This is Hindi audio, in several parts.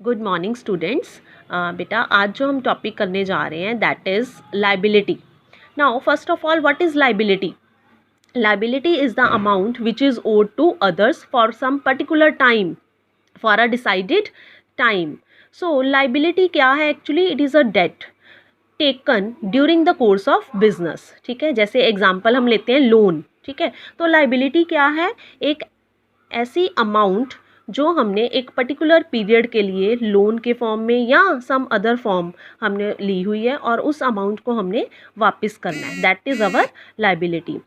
Good morning students. बेटा आज जो हम टॉपिक करने जा रहे हैं that is liability. Now first of all what is liability? Liability is the amount which is owed to others for some particular time, for a decided time. So liability क्या है? Actually it is a debt taken during the course of business. ठीक है, जैसे एग्जाम्पल हम लेते हैं लोन. ठीक है, तो लाइबिलिटी क्या है? एक ऐसी अमाउंट जो हमने एक पर्टिकुलर पीरियड के लिए लोन के फॉर्म में या सम अदर फॉर्म हमने ली हुई है और उस अमाउंट को हमने वापस करना है, that is our liability.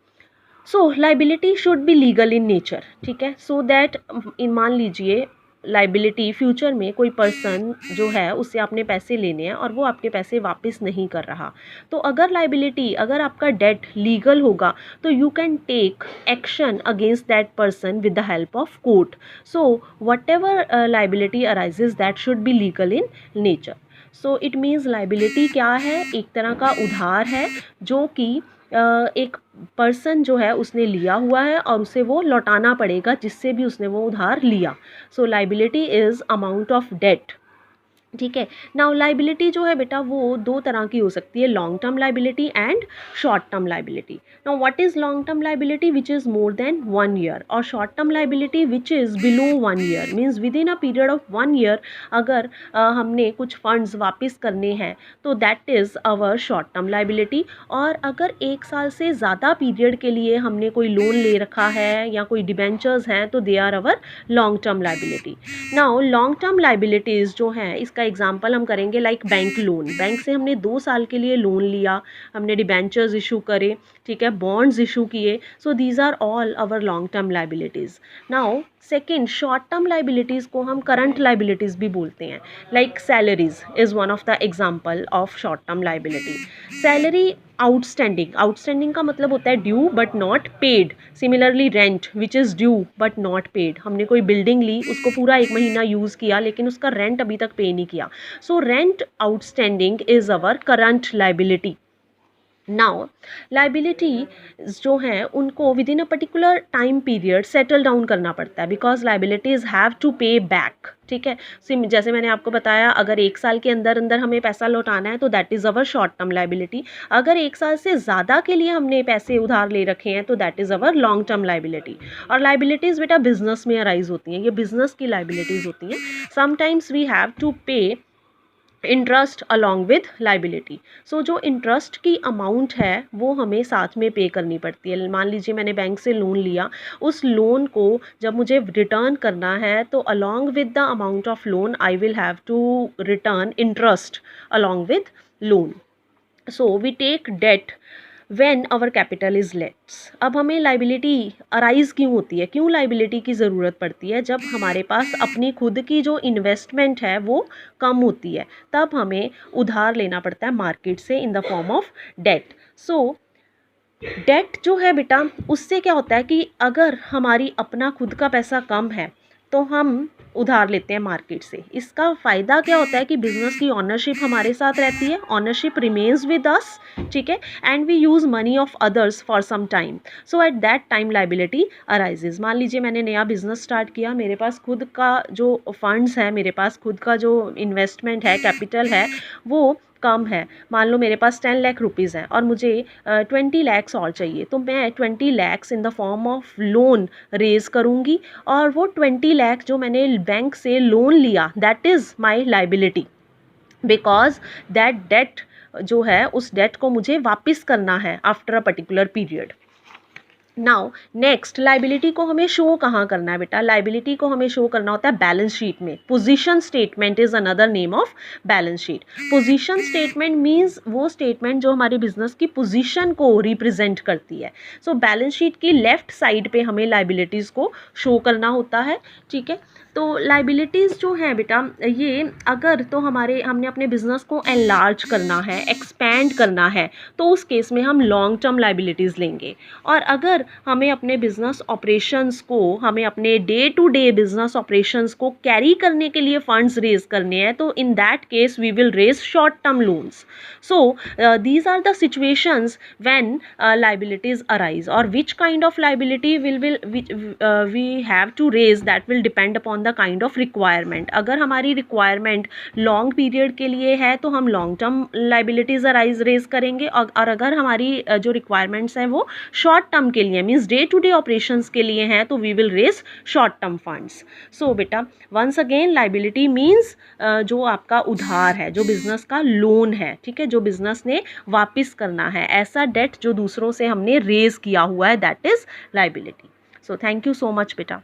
So liability should be legal in nature. ठीक है, सो दैट मान लीजिए लाइबिलिटी फ्यूचर में कोई पर्सन जो है उससे आपने पैसे लेने हैं और वो आपके पैसे वापस नहीं कर रहा, तो अगर लाइबिलिटी, अगर आपका डेट लीगल होगा तो you can take action against that person with the help of court. So whatever liability arises that should be legal in nature. So it means liability क्या है? एक तरह का उधार है जो कि एक पर्सन जो है उसने लिया हुआ है और उसे वो लौटाना पड़ेगा जिससे भी उसने वो उधार लिया. So liability is amount of debt. ठीक है, नाउ लाइबिलिटी जो है बेटा वो दो तरह की हो सकती है, long term liability and short term liability. Now what is long term liability? Which is more than 1 year. और short term liability which is below 1 year, means within a period of 1 year अगर हमने कुछ फंड्स वापस करने हैं तो that is our short term liability. और अगर 1 साल से ज़्यादा पीरियड के लिए हमने कोई लोन ले रखा है या कोई डिबेंचर्स हैं तो they are our long term liability. Now long term liabilities जो हैं इसका एग्जाम्पल हम करेंगे लाइक बैंक लोन. बैंक से हमने 2 साल के लिए लोन लिया, हमने डिबेंचर्स इशू करे, ठीक है, बॉन्ड्स इशू किए. So these are all our long term liabilities. Now second, short term liabilities को हम करंट लाइबिलिटीज़ भी बोलते हैं. Like salaries is one of the example of short term liability. Salary outstanding, outstanding का मतलब होता है due but not paid. Similarly rent which is due but not paid. हमने कोई बिल्डिंग ली, उसको पूरा 1 महीना यूज़ किया लेकिन उसका रेंट अभी तक पे नहीं किया. So rent outstanding is our current liability. Now liability जो हैं उनको with in a particular time period settle down करना पड़ता है बिकॉज लाइबिलिटीज़ हैव टू पे बैक. ठीक है, जैसे मैंने आपको बताया अगर 1 साल के अंदर अंदर हमें पैसा लौटाना है तो that is our short term liability. अगर 1 साल से ज़्यादा के लिए हमने पैसे उधार ले रखे हैं तो that is our long term liability. और लाइबिलिटीज़ बेटा बिजनेस में अराइज होती हैं, ये बिजनेस की लाइबिलिटीज़ होती हैं. समटाइम्स वी हैव टू पे इंटरेस्ट अलॉन्ग विद लाइबिलिटी. सो जो इंटरेस्ट की अमाउंट है वो हमें साथ में पे करनी पड़ती है. मान लीजिए मैंने बैंक से लोन लिया, उस लोन को जब मुझे रिटर्न करना है तो along with the amount of loan I will have to return interest along with loan. So we take debt when our capital is less. अब हमें लाइबिलिटी अराइज क्यों होती है, क्यों लाइबिलिटी की ज़रूरत पड़ती है? जब हमारे पास अपनी खुद की जो इन्वेस्टमेंट है वो कम होती है तब हमें उधार लेना पड़ता है मार्केट से in the form of debt. So debt जो है बेटा उससे क्या होता है कि अगर हमारी अपना खुद का पैसा कम है तो हम उधार लेते हैं मार्केट से. इसका फ़ायदा क्या होता है कि बिज़नेस की ऑनरशिप हमारे साथ रहती है, ऑनरशिप रिमेन्स विद अस. ठीक है, and we use money of others for some time. So at that time liability arises. मान लीजिए मैंने नया बिज़नेस स्टार्ट किया, मेरे पास खुद का जो फंड्स है, मेरे पास खुद का जो इन्वेस्टमेंट है, कैपिटल है वो कम है. मान लो मेरे पास 10 लाख रुपीज़ हैं और मुझे 20 लैक्स और चाहिए, तो मैं 20 lakhs in the form of loan raise करूँगी और वो 20 लाख जो मैंने बैंक से लोन लिया that is my liability because that debt जो है उस डेट को मुझे वापस करना है after a particular period. Now next, liability को हमें शो कहाँ करना है बेटा? लाइबिलिटी को हमें शो करना होता है बैलेंस शीट में. Position statement is another name of balance sheet. Position statement means वो स्टेटमेंट जो हमारे बिजनेस की पोजीशन को रिप्रेजेंट करती है. सो बैलेंस शीट की लेफ्ट साइड पे हमें लाइबिलिटीज़ को शो करना होता है. ठीक है, तो लाइबिलिटीज़ जो हैं बेटा ये अगर तो हमने अपने बिजनेस को एनलार्ज करना है, एक्सपैंड करना है तो उस केस में हम लॉन्ग टर्म लाइबिलिटीज़ लेंगे. और अगर हमें अपने बिजनेस ऑपरेशंस को, हमें अपने day to day business operations को कैरी करने के लिए फंड्स रेज करने हैं तो in that case we will raise short term loans. So these are the situations when liabilities arise, or which kind of liability we have to raise, that will depend upon on the kind of requirement. अगर हमारी रिक्वायरमेंट लॉन्ग पीरियड के लिए है तो हम लॉन्ग टर्म लाइबिलिटीज़ रेज करेंगे, और अगर हमारी जो रिक्वायरमेंट्स हैं वो शॉर्ट टर्म के लिए means day to day operations के लिए हैं तो we will raise short term funds. So बेटा वंस अगेन लाइबिलिटी मीन्स जो आपका उधार है, जो बिजनेस का लोन है, ठीक है, जो बिजनेस ने वापस करना है, ऐसा डेट जो दूसरों से हमने रेज किया हुआ है, that is liability. So thank you so much बेटा।